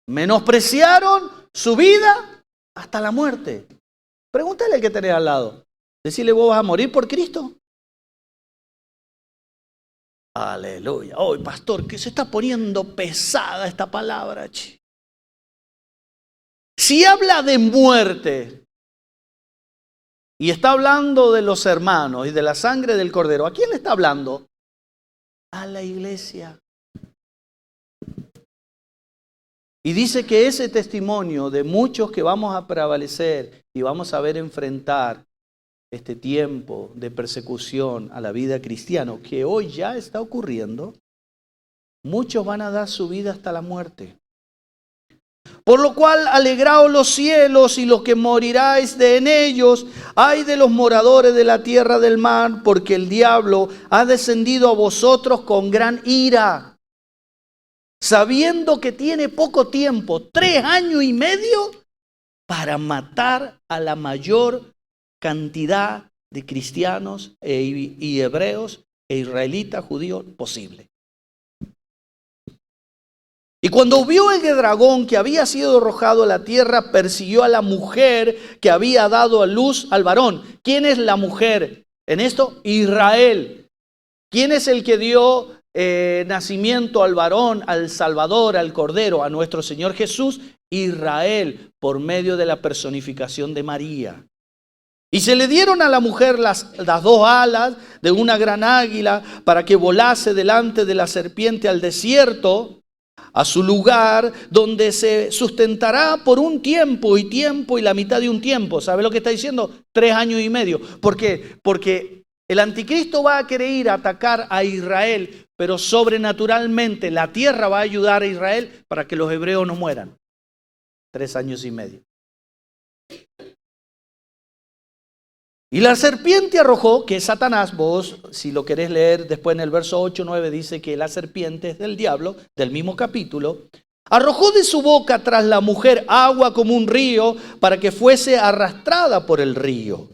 Menospreciaron su vida hasta la muerte. Pregúntale al que tenés al lado. Decirle, ¿vos vas a morir por Cristo? Aleluya. Hoy, pastor, que se está poniendo pesada esta palabra. Si habla de muerte y está hablando de los hermanos y de la sangre del Cordero, ¿a quién le está hablando? A la iglesia. Y dice que ese testimonio de muchos que vamos a prevalecer y vamos a ver enfrentar este tiempo de persecución a la vida cristiana, que hoy ya está ocurriendo, muchos van a dar su vida hasta la muerte. Por lo cual, alegraos los cielos y los que moriráis en ellos, ay de los moradores de la tierra del mar, porque el diablo ha descendido a vosotros con gran ira, sabiendo que tiene poco tiempo, 3 años y medio, para matar a la mayor cantidad de cristianos y hebreos e israelitas judíos posible. Y cuando vio el dragón que había sido arrojado a la tierra, persiguió a la mujer que había dado a luz al varón. ¿Quién es la mujer en esto? Israel. ¿Quién es el que dio nacimiento al varón, al Salvador, al Cordero, a nuestro Señor Jesús? Israel, por medio de la personificación de María. Y se le dieron a la mujer las 2 alas de una gran águila para que volase delante de la serpiente al desierto, a su lugar donde se sustentará por un tiempo y la mitad de un tiempo. ¿Sabe lo que está diciendo? 3 años y medio. ¿Por qué? Porque el anticristo va a querer ir a atacar a Israel, pero sobrenaturalmente la tierra va a ayudar a Israel para que los hebreos no mueran. 3 años y medio. Y la serpiente arrojó, que es Satanás, vos si lo querés leer después en el verso 8, 9 dice que la serpiente es del diablo, del mismo capítulo, arrojó de su boca tras la mujer agua como un río para que fuese arrastrada por el río.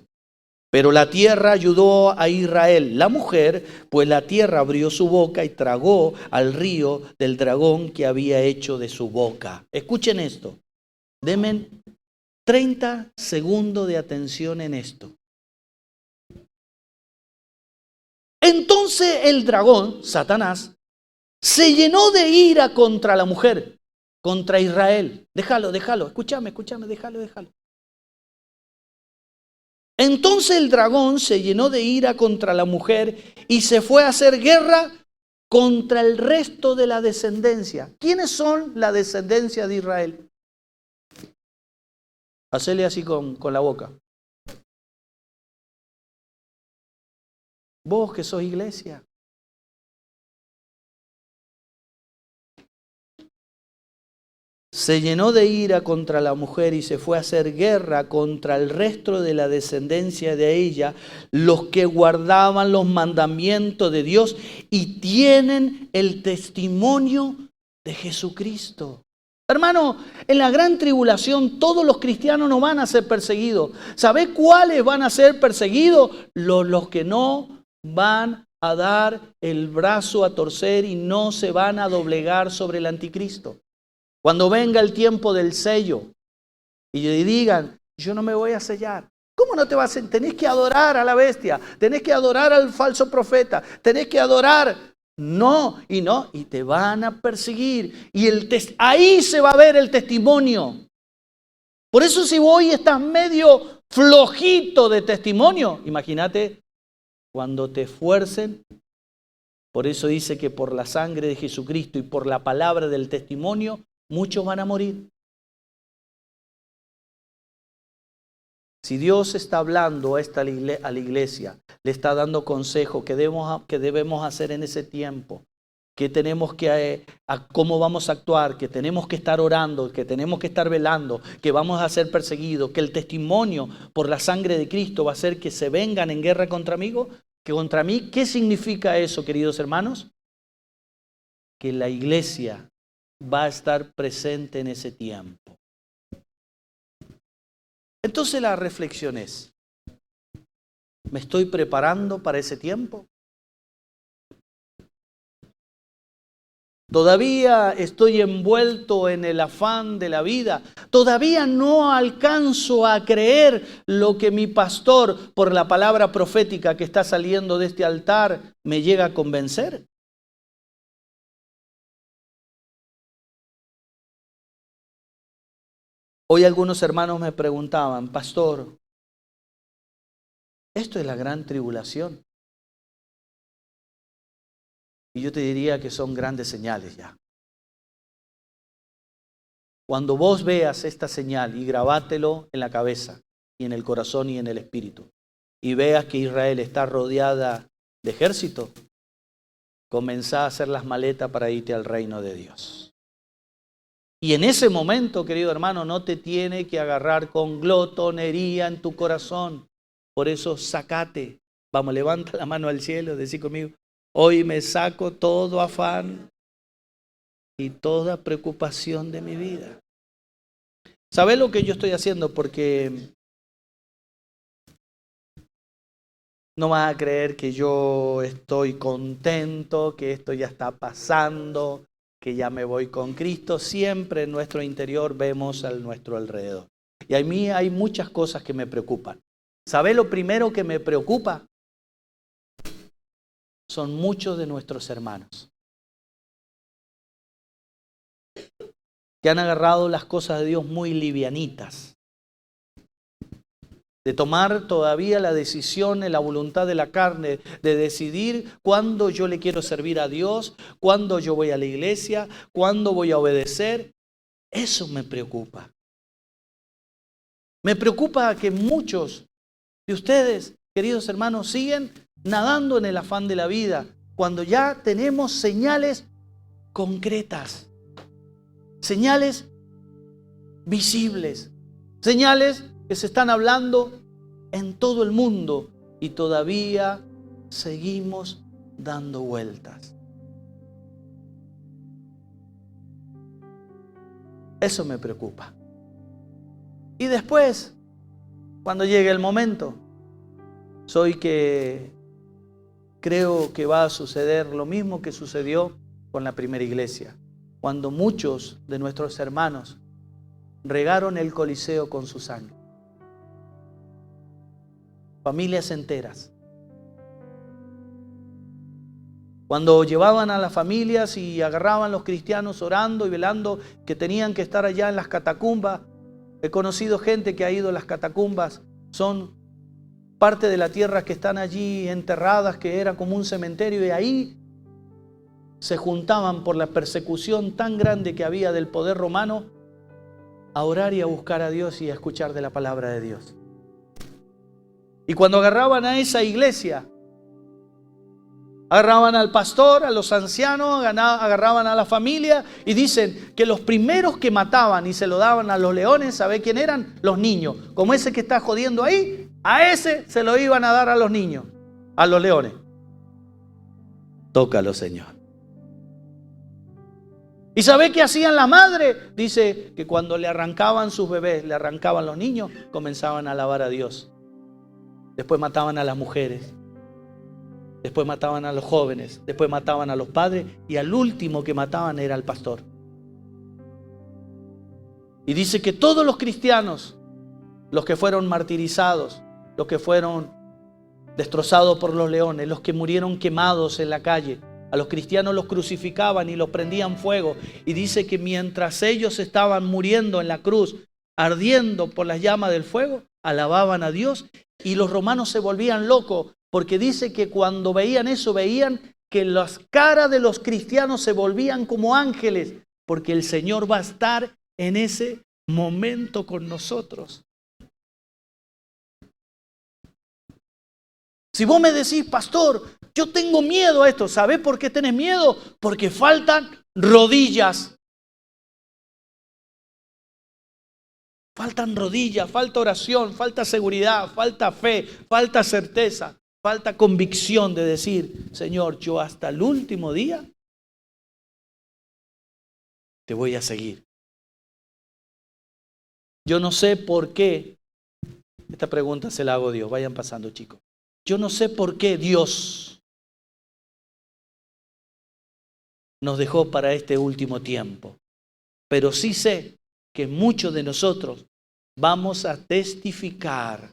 Pero la tierra ayudó a Israel, la mujer, pues la tierra abrió su boca y tragó al río del dragón que había hecho de su boca. Escuchen esto. Denme 30 segundos de atención en esto. Entonces el dragón, Satanás, se llenó de ira contra la mujer, contra Israel. Déjalo, escúchame, déjalo. Entonces el dragón se llenó de ira contra la mujer y se fue a hacer guerra contra el resto de la descendencia. ¿Quiénes son la descendencia de Israel? Hacele así con la boca. Vos que sos iglesia. Se llenó de ira contra la mujer y se fue a hacer guerra contra el resto de la descendencia de ella, los que guardaban los mandamientos de Dios y tienen el testimonio de Jesucristo. Hermano, en la gran tribulación todos los cristianos no van a ser perseguidos. ¿Sabe cuáles van a ser perseguidos? Los que no van a dar el brazo a torcer y no se van a doblegar sobre el anticristo. Cuando venga el tiempo del sello y digan, yo no me voy a sellar. ¿Cómo no te vas a sellar? Tenés que adorar a la bestia, tenés que adorar al falso profeta, tenés que adorar. No, y te van a perseguir. Y ahí se va a ver el testimonio. Por eso si hoy estás medio flojito de testimonio, imagínate cuando te esfuercen. Por eso dice que por la sangre de Jesucristo y por la palabra del testimonio, muchos van a morir. Si Dios está hablando a la iglesia, le está dando consejo que debemos hacer en ese tiempo, que tenemos que, cómo vamos a actuar, que tenemos que estar orando, que tenemos que estar velando, que vamos a ser perseguidos, que el testimonio por la sangre de Cristo va a hacer que se vengan en guerra contra mí, ¿qué significa eso, queridos hermanos? Que la iglesia va a estar presente en ese tiempo. Entonces la reflexión es, ¿me estoy preparando para ese tiempo? ¿Todavía estoy envuelto en el afán de la vida? ¿Todavía no alcanzo a creer lo que mi pastor, por la palabra profética que está saliendo de este altar, me llega a convencer? Hoy algunos hermanos me preguntaban, pastor, ¿esto es la gran tribulación? Y yo te diría que son grandes señales ya. Cuando vos veas esta señal y grabátelo en la cabeza y en el corazón y en el espíritu, y veas que Israel está rodeada de ejército, comenzá a hacer las maletas para irte al reino de Dios. Y en ese momento, querido hermano, no te tiene que agarrar con glotonería en tu corazón. Por eso sacate. Vamos, levanta la mano al cielo, decí conmigo, hoy me saco todo afán y toda preocupación de mi vida. ¿Sabes lo que yo estoy haciendo? Porque no vas a creer que yo estoy contento, que esto ya está pasando, que ya me voy con Cristo. Siempre en nuestro interior vemos a nuestro alrededor. Y a mí hay muchas cosas que me preocupan. ¿Sabes lo primero que me preocupa? Son muchos de nuestros hermanos que han agarrado las cosas de Dios muy livianitas, de tomar todavía la decisión en la voluntad de la carne, de decidir cuándo yo le quiero servir a Dios, cuándo yo voy a la iglesia, cuándo voy a obedecer. Eso me preocupa. Me preocupa que muchos de ustedes, queridos hermanos, siguen nadando en el afán de la vida, cuando ya tenemos señales concretas, señales visibles, señales que se están hablando en todo el mundo y todavía seguimos dando vueltas. Eso me preocupa. Y después, cuando llegue el momento, soy que creo que va a suceder lo mismo que sucedió con la primera iglesia, cuando muchos de nuestros hermanos regaron el Coliseo con su sangre. Familias enteras. Cuando llevaban a las familias y agarraban los cristianos orando y velando que tenían que estar allá en las catacumbas. He conocido gente que ha ido a las catacumbas, son parte de la tierra que están allí enterradas, que era como un cementerio, y ahí se juntaban por la persecución tan grande que había del poder romano a orar y a buscar a Dios y a escuchar de la palabra de Dios. Y cuando agarraban a esa iglesia, agarraban al pastor, a los ancianos, agarraban a la familia, y dicen que los primeros que mataban y se lo daban a los leones, ¿sabe quién eran? Los niños. Como ese que está jodiendo ahí, a ese se lo iban a dar a los niños, a los leones. Tócalo, Señor. ¿Y sabe qué hacían las madres? Dice que cuando le arrancaban sus bebés, le arrancaban los niños, comenzaban a alabar a Dios. Después mataban a las mujeres. Después mataban a los jóvenes. Después mataban a los padres. Y al último que mataban era al pastor. Y dice que todos los cristianos, los que fueron martirizados, los que fueron destrozados por los leones, los que murieron quemados en la calle, a los cristianos los crucificaban y los prendían fuego. Y dice que mientras ellos estaban muriendo en la cruz, ardiendo por las llamas del fuego, alababan a Dios, y los romanos se volvían locos, porque dice que cuando veían eso, veían que las caras de los cristianos se volvían como ángeles, porque el Señor va a estar en ese momento con nosotros. Si vos me decís, pastor, yo tengo miedo a esto, ¿sabés por qué tenés miedo? Porque faltan rodillas. Faltan rodillas, falta oración, falta seguridad, falta fe, falta certeza, falta convicción de decir, Señor, yo hasta el último día te voy a seguir. Yo no sé por qué, esta pregunta se la hago a Dios, vayan pasando, chicos. Yo no sé por qué Dios nos dejó para este último tiempo, pero sí sé que muchos de nosotros vamos a testificar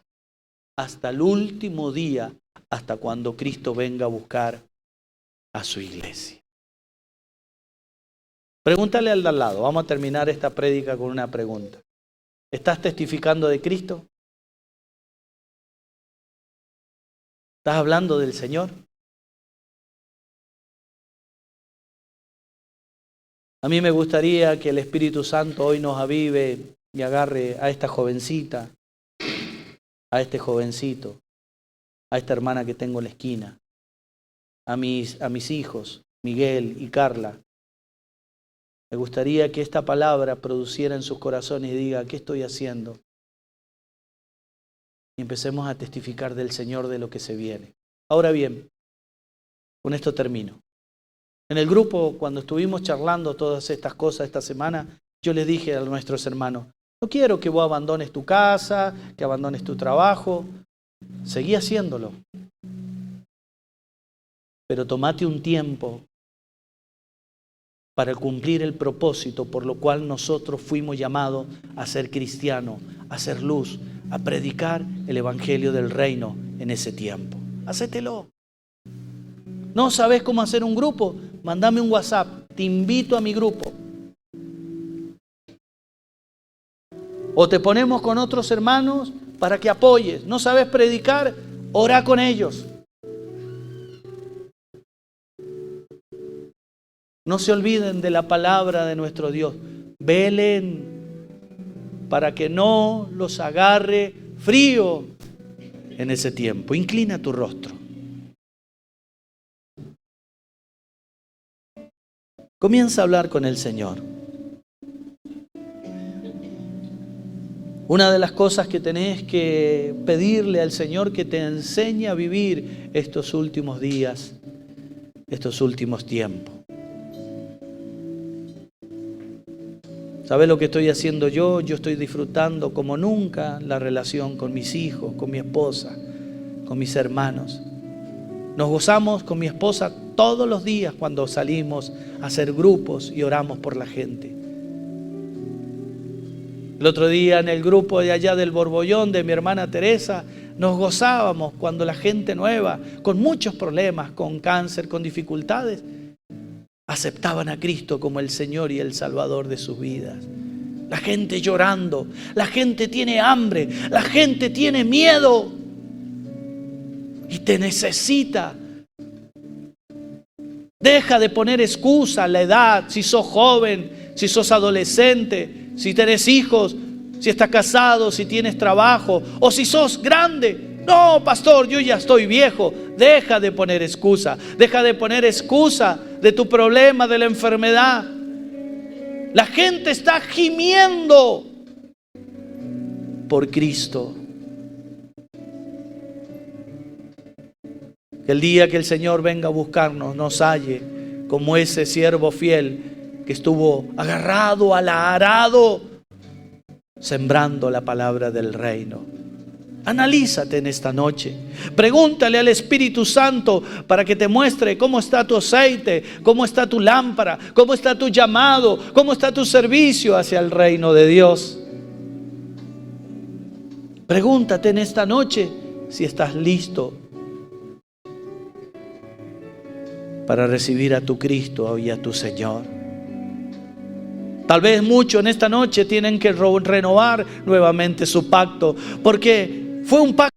hasta el último día, hasta cuando Cristo venga a buscar a su iglesia. Pregúntale al de al lado, vamos a terminar esta prédica con una pregunta. ¿Estás testificando de Cristo? ¿Estás hablando del Señor? A mí me gustaría que el Espíritu Santo hoy nos avive y agarre a esta jovencita, a este jovencito, a esta hermana que tengo en la esquina, a mis hijos, Miguel y Carla. Me gustaría que esta palabra produciera en sus corazones y diga, ¿qué estoy haciendo? Y empecemos a testificar del Señor de lo que se viene. Ahora bien, con esto termino. En el grupo, cuando estuvimos charlando todas estas cosas esta semana, yo les dije a nuestros hermanos, no quiero que vos abandones tu casa, que abandones tu trabajo, seguí haciéndolo. Pero tomate un tiempo para cumplir el propósito por lo cual nosotros fuimos llamados a ser cristianos, a ser luz, a predicar el evangelio del reino en ese tiempo. Hacételo. ¿No sabes cómo hacer un grupo? Mándame un WhatsApp, te invito a mi grupo. O te ponemos con otros hermanos para que apoyes. ¿No sabes predicar? Ora con ellos. No se olviden de la palabra de nuestro Dios. Velen para que no los agarre frío en ese tiempo. Inclina tu rostro. Comienza a hablar con el Señor. Una de las cosas que tenés que pedirle al Señor que te enseñe a vivir estos últimos días, estos últimos tiempos. ¿Sabes lo que estoy haciendo yo? Yo estoy disfrutando como nunca la relación con mis hijos, con mi esposa, con mis hermanos. Nos gozamos con mi esposa todos los días cuando salimos a hacer grupos y oramos por la gente. El otro día en el grupo de allá del Borbollón de mi hermana Teresa, nos gozábamos cuando la gente nueva, con muchos problemas, con cáncer, con dificultades, aceptaban a Cristo como el Señor y el Salvador de sus vidas. La gente llorando, la gente tiene hambre, la gente tiene miedo y te necesita. Deja de poner excusa a la edad, si sos joven, si sos adolescente, si tenés hijos, si estás casado, si tienes trabajo o si sos grande. No, pastor, yo ya estoy viejo. Deja de poner excusa. Deja de poner excusa de tu problema, de la enfermedad. La gente está gimiendo por Cristo. Que el día que el Señor venga a buscarnos nos halle como ese siervo fiel que estuvo agarrado al arado sembrando la palabra del reino. Analízate en esta noche. Pregúntale al Espíritu Santo para que te muestre cómo está tu aceite, cómo está tu lámpara, cómo está tu llamado, cómo está tu servicio hacia el reino de Dios. Pregúntate en esta noche si estás listo para recibir a tu Cristo y a tu Señor. Tal vez muchos en esta noche tienen que renovar nuevamente su pacto, porque fue un pacto